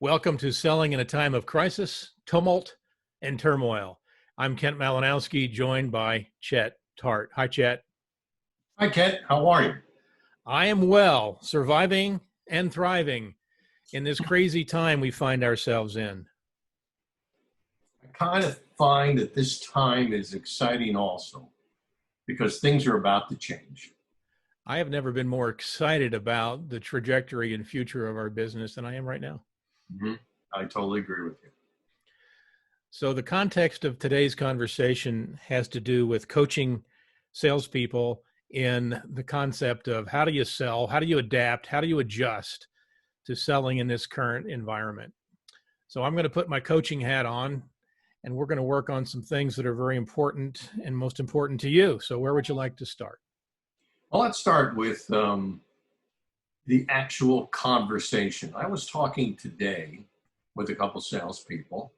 Welcome to Selling in a Time of Crisis, Tumult, and Turmoil. I'm Kent Malinowski, joined by Chet, Tart. Hi, Chet. Hi, Kent. How are you? I am well, surviving and thriving in this crazy time we find ourselves in. I kind of find that this time is exciting also because things are about to change. I have never been more excited about the trajectory and future of our business than I am right now. Mhm. I totally agree with you. So the context of today's conversation has to do with coaching salespeople in the concept of how do you sell, how do you adapt, how do you adjust to selling in this current environment. So I'm going to put my coaching hat on and we're going to work on some things that are very important and most important to you. So where would you like to start? Well, let's start with the actual conversation. I was talking today with a couple salespeople,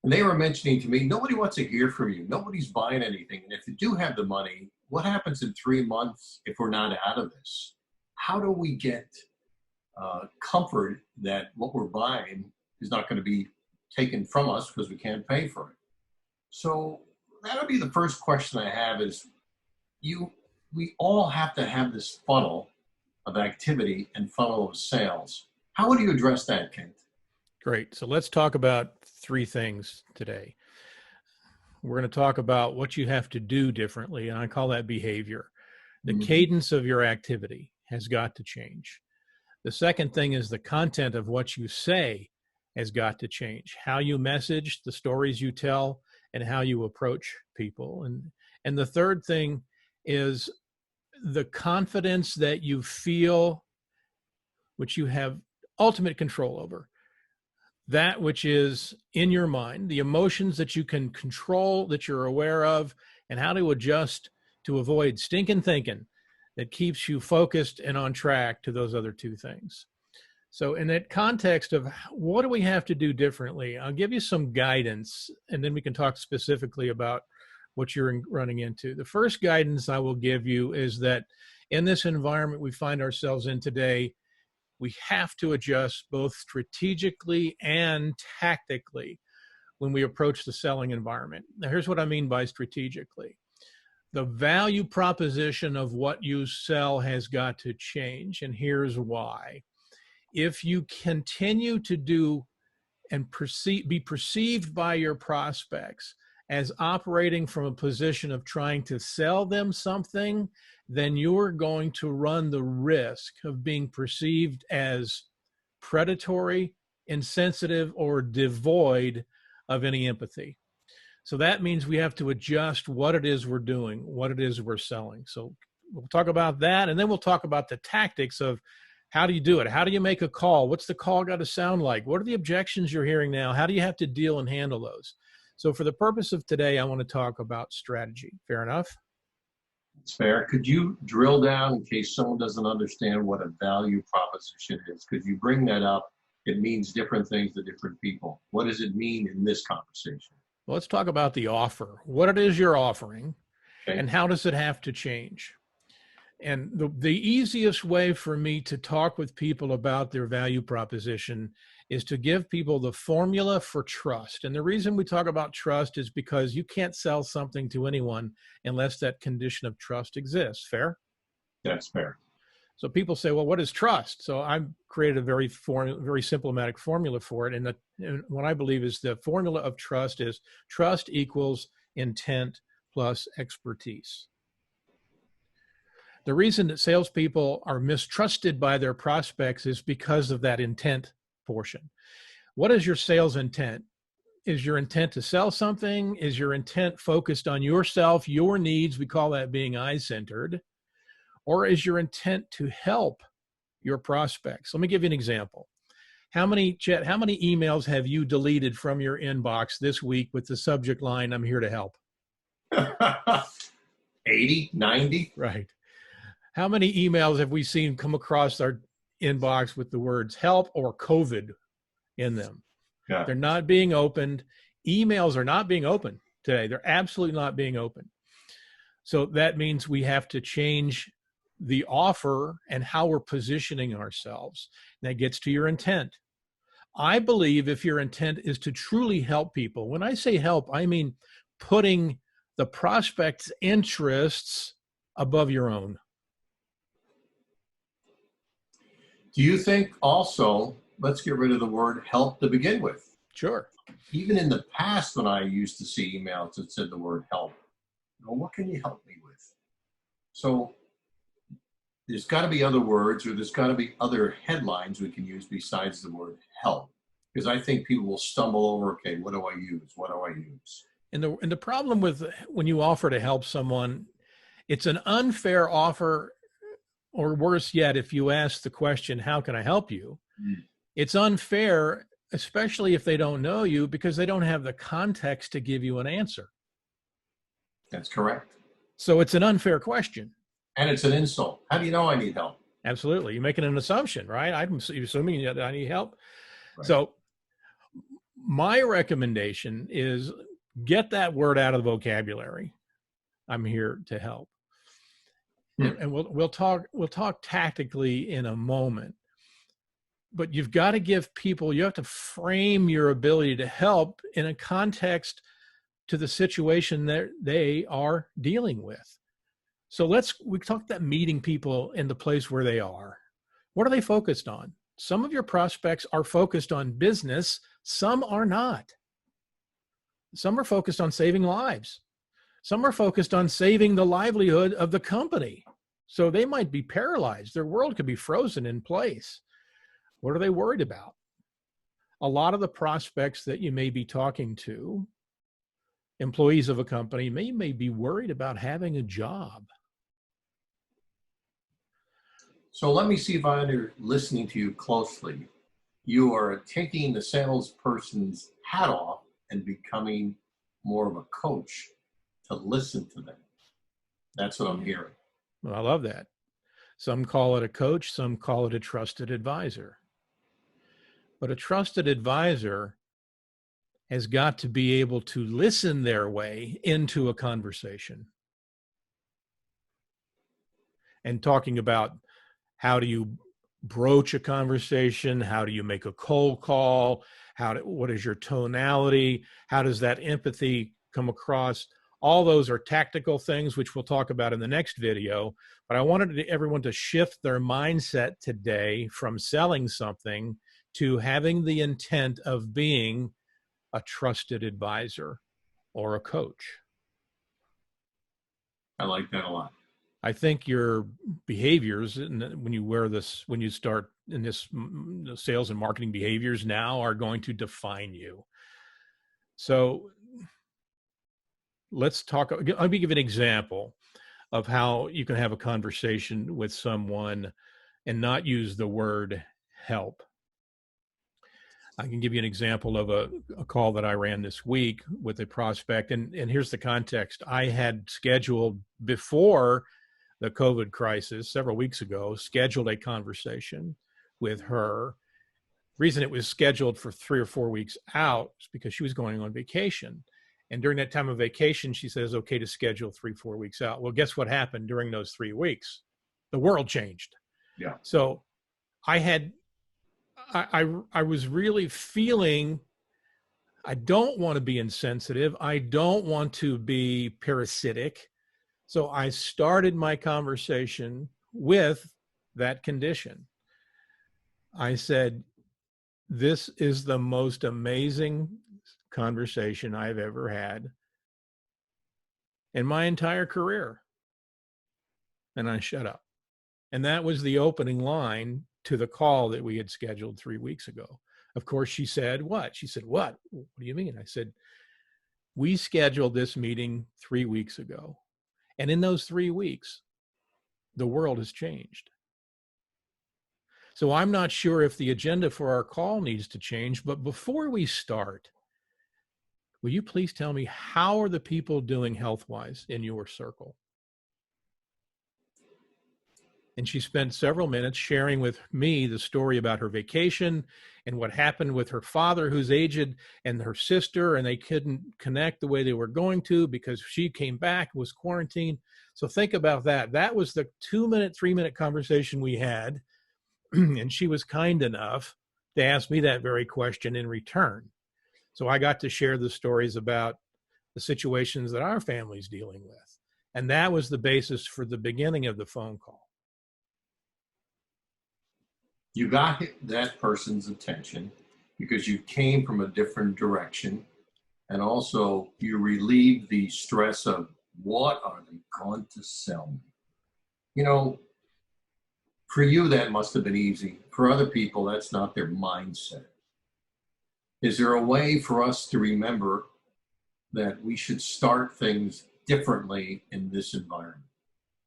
and they were mentioning to me, nobody wants to hear from you. Nobody's buying anything. And if you do have the money, what happens in 3 months if we're not out of this? How do we get comfort that what we're buying is not going to be taken from us because we can't pay for it? So that'll be the first question I have is we all have to have this funnel of activity and funnel of sales. How would you address that, Kent? Great. So let's talk about three things today. We're going to talk about what you have to do differently, and I call that behavior. The cadence of your activity has got to change. The second thing is the content of what you say has got to change. How you message, the stories you tell, and how you approach people. And the third thing is the confidence that you feel, which you have ultimate control over. That which is in your mind, the emotions that you can control, that you're aware of, and how to adjust to avoid stinking thinking that keeps you focused and on track to those other two things. So in that context of what do we have to do differently, I'll give you some guidance, and then we can talk specifically about what you're running into. The first guidance I will give you is that in this environment we find ourselves in today, we have to adjust both strategically and tactically when we approach the selling environment. Now, here's what I mean by strategically. The value proposition of what you sell has got to change, and here's why. If you continue to do and be perceived by your prospects as operating from a position of trying to sell them something, then you're going to run the risk of being perceived as predatory, insensitive, or devoid of any empathy. So that means we have to adjust what it is we're doing, what it is we're selling. So we'll talk about that, and then we'll talk about the tactics of how do you do it? How do you make a call? What's the call got to sound like? What are the objections you're hearing now? How do you have to deal and handle those? So for the purpose of today, I want to talk about strategy. Fair enough? It's fair. Could you drill down in case someone doesn't understand what a value proposition is? Could you bring that up? It means different things to different people. What does it mean in this conversation? Well, let's talk about the offer, what it is you're offering, Okay. and how does it have to change? And the easiest way for me to talk with people about their value proposition is to give people the formula for trust. And the reason we talk about trust is because you can't sell something to anyone unless that condition of trust exists. Fair? That's fair. So people say, well, what is trust? So I've created a very symptomatic formula for it. And what I believe is the formula of trust is trust equals intent plus expertise. The reason that salespeople are mistrusted by their prospects is because of that intent portion. What is your sales intent? Is your intent to sell something? Is your intent focused on yourself, your needs? We call that being I-centered. Or is your intent to help your prospects? Let me give you an example. Chet, how many emails have you deleted from your inbox this week with the subject line, I'm here to help? 80, 90? Right. How many emails have we seen come across our inbox with the words help or COVID in them? Yeah. They're not being opened. Emails are not being opened today. They're absolutely not being opened. So that means we have to change the offer and how we're positioning ourselves. That gets to your intent. I believe if your intent is to truly help people, when I say help, I mean putting the prospect's interests above your own. Do you think also, let's get rid of the word help to begin with? Sure. Even in the past, when I used to see emails that said the word help, well, what can you help me with? So there's got to be other words, or there's got to be other headlines we can use besides the word help. Because I think people will stumble over, okay, what do I use? What do I use? And the problem with when you offer to help someone, it's an unfair offer, or worse yet, if you ask the question, how can I help you? It's unfair, especially if they don't know you, because they don't have the context to give you an answer. That's correct. So it's an unfair question. And it's an insult. How do you know I need help? Absolutely. You're making an assumption, right? I'm assuming that I need help. Right. So my recommendation is get that word out of the vocabulary. I'm here to help. And we'll talk tactically in a moment. But you've got to give people, you have to frame your ability to help in a context to the situation that they are dealing with. So we talk about meeting people in the place where they are. What are they focused on? Some of your prospects are focused on business. Some are not. Some are focused on saving lives. Some are focused on saving the livelihood of the company. So they might be paralyzed. Their world could be frozen in place. What are they worried about? A lot of the prospects that you may be talking to, employees of a company, may be worried about having a job. So let me see if I'm listening to you closely. You are taking the salesperson's hat off and becoming more of a coach to listen to them. That's what I'm hearing. Well, I love that. Some call it a coach, some call it a trusted advisor. But a trusted advisor has got to be able to listen their way into a conversation. And talking about how do you broach a conversation? How do you make a cold call? What is your tonality? How does that empathy come across? All those are tactical things, which we'll talk about in the next video. But I wanted everyone to shift their mindset today from selling something to having the intent of being a trusted advisor or a coach. I like that a lot. I think your behaviors, when you start in this sales and marketing behaviors now, are going to define you. So let's talk. Let me give an example of how you can have a conversation with someone and not use the word help. I can give you an example of a call that I ran this week with a prospect. And here's the context. I had scheduled before the COVID crisis several weeks ago, scheduled a conversation with her. The reason it was scheduled for 3 or 4 weeks out is because she was going on vacation. And during that time of vacation, she says, okay to schedule 3-4 weeks out. Well, guess what happened during those 3 weeks? The world changed. Yeah. So I was really feeling, I don't want to be insensitive. I don't want to be parasitic. So I started my conversation with that condition. I said, this is the most amazing conversation I've ever had in my entire career. And I shut up. And that was the opening line to the call that we had scheduled 3 weeks ago. Of course, she said, what? She said, what? What do you mean? I said, we scheduled this meeting 3 weeks ago. And in those 3 weeks, the world has changed. So I'm not sure if the agenda for our call needs to change, but before we start, will you please tell me, how are the people doing health-wise in your circle? And she spent several minutes sharing with me the story about her vacation and what happened with her father, who's aged, and her sister, and they couldn't connect the way they were going to because she came back, was quarantined. So think about that. That was the 2-minute, 3-minute conversation we had. And she was kind enough they asked me that very question in return. So I got to share the stories about the situations that our family's dealing with. And that was the basis for the beginning of the phone call. You got that person's attention because you came from a different direction. And also you relieved the stress of what are they going to sell me? You know, for you, that must have been easy. For other people, that's not their mindset. Is there a way for us to remember that we should start things differently in this environment?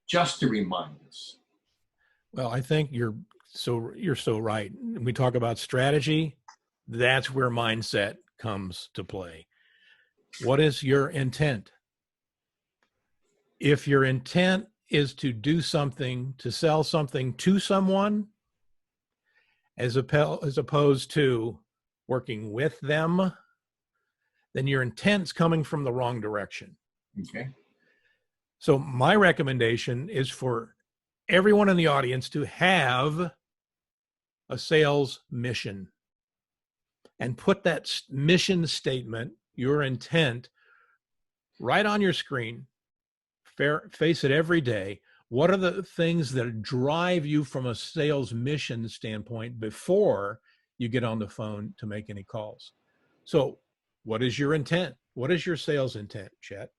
Just to remind us. Well, I think you're so right. When we talk about strategy, that's where mindset comes to play. What is your intent? If your intent is to do something, to sell something to someone, as opposed to working with them, then your intent's coming from the wrong direction. Okay. So my recommendation is for everyone in the audience to have a sales mission and put that mission statement, your intent, right on your screen. Face it every day. What are the things that drive you from a sales mission standpoint before you get on the phone to make any calls? So what is your intent? What is your sales intent, Chet?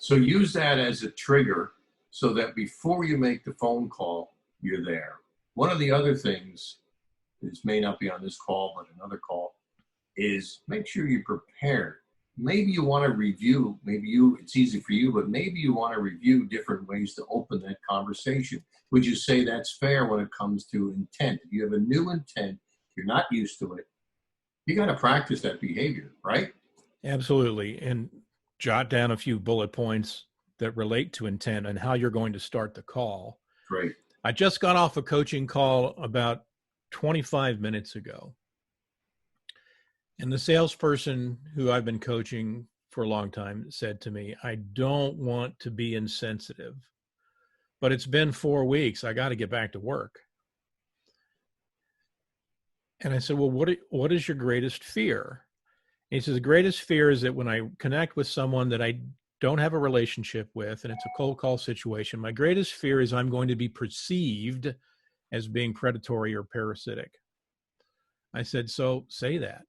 So use that as a trigger so that before you make the phone call, you're there. One of the other things, this may not be on this call, but another call, is make sure you're prepared. Maybe you want to review, it's easy for you, but maybe you want to review different ways to open that conversation. Would you say that's fair when it comes to intent? If you have a new intent, you're not used to it, you got to practice that behavior, right? Absolutely. And jot down a few bullet points that relate to intent and how you're going to start the call. Great. I just got off a coaching call about 25 minutes ago. And the salesperson who I've been coaching for a long time said to me, I don't want to be insensitive, but it's been 4 weeks. I got to get back to work. And I said, well, what is your greatest fear? And he says, the greatest fear is that when I connect with someone that I don't have a relationship with, and it's a cold call situation, my greatest fear is I'm going to be perceived as being predatory or parasitic. I said, so say that.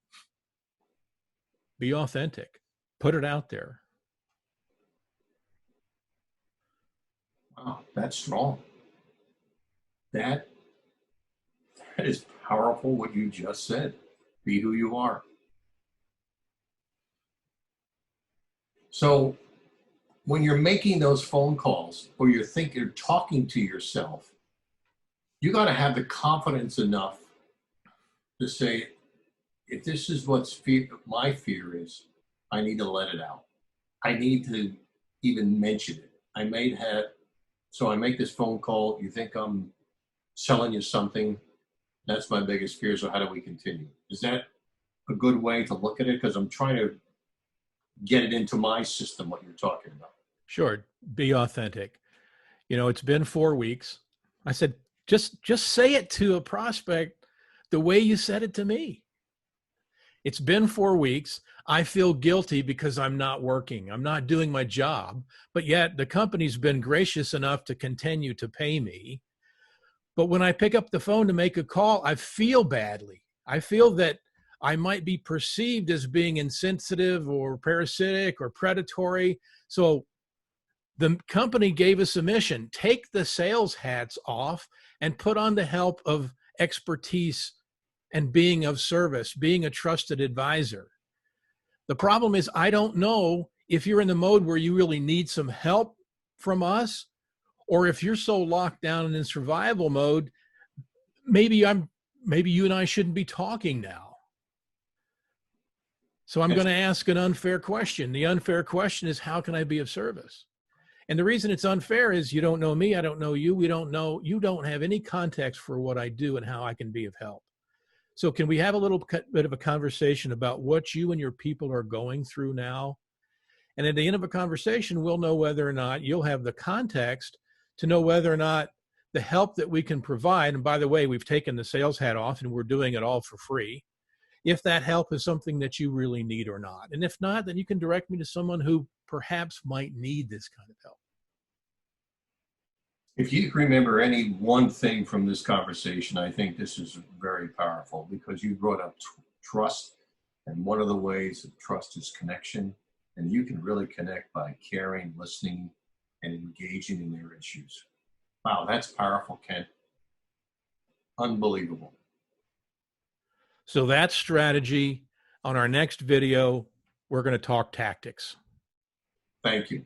Be authentic. Put it out there. Wow, that's strong. That is powerful, what you just said. Be who you are. So when you're making those phone calls or you're talking to yourself, you got to have the confidence enough to say, if this is what my fear is, I need to let it out. I need to even mention it. So I make this phone call. You think I'm selling you something? That's my biggest fear. So how do we continue? Is that a good way to look at it? Because I'm trying to get it into my system, what you're talking about. Sure. Be authentic. You know, it's been 4 weeks. I said, just say it to a prospect the way you said it to me. It's been 4 weeks. I feel guilty because I'm not working. I'm not doing my job, but yet the company's been gracious enough to continue to pay me. But when I pick up the phone to make a call, I feel badly. I feel that I might be perceived as being insensitive or parasitic or predatory. So the company gave us a mission: take the sales hats off and put on the help of expertise and being of service, being a trusted advisor. The problem is, I don't know if you're in the mode where you really need some help from us, or if you're so locked down and in survival mode, maybe you and I shouldn't be talking now. So I'm going to ask an unfair question. The unfair question is, how can I be of service? And the reason it's unfair is you don't know me, I don't know you, you don't have any context for what I do and how I can be of help. So can we have a little bit of a conversation about what you and your people are going through now? And at the end of a conversation, we'll know whether or not you'll have the context to know whether or not the help that we can provide, and by the way, we've taken the sales hat off and we're doing it all for free, if that help is something that you really need or not. And if not, then you can direct me to someone who perhaps might need this kind of help. If you remember any one thing from this conversation, I think this is very powerful, because you brought up trust. And one of the ways of trust is connection. And you can really connect by caring, listening, and engaging in their issues. Wow, that's powerful, Ken. Unbelievable. So that's strategy. On our next video, we're going to talk tactics. Thank you.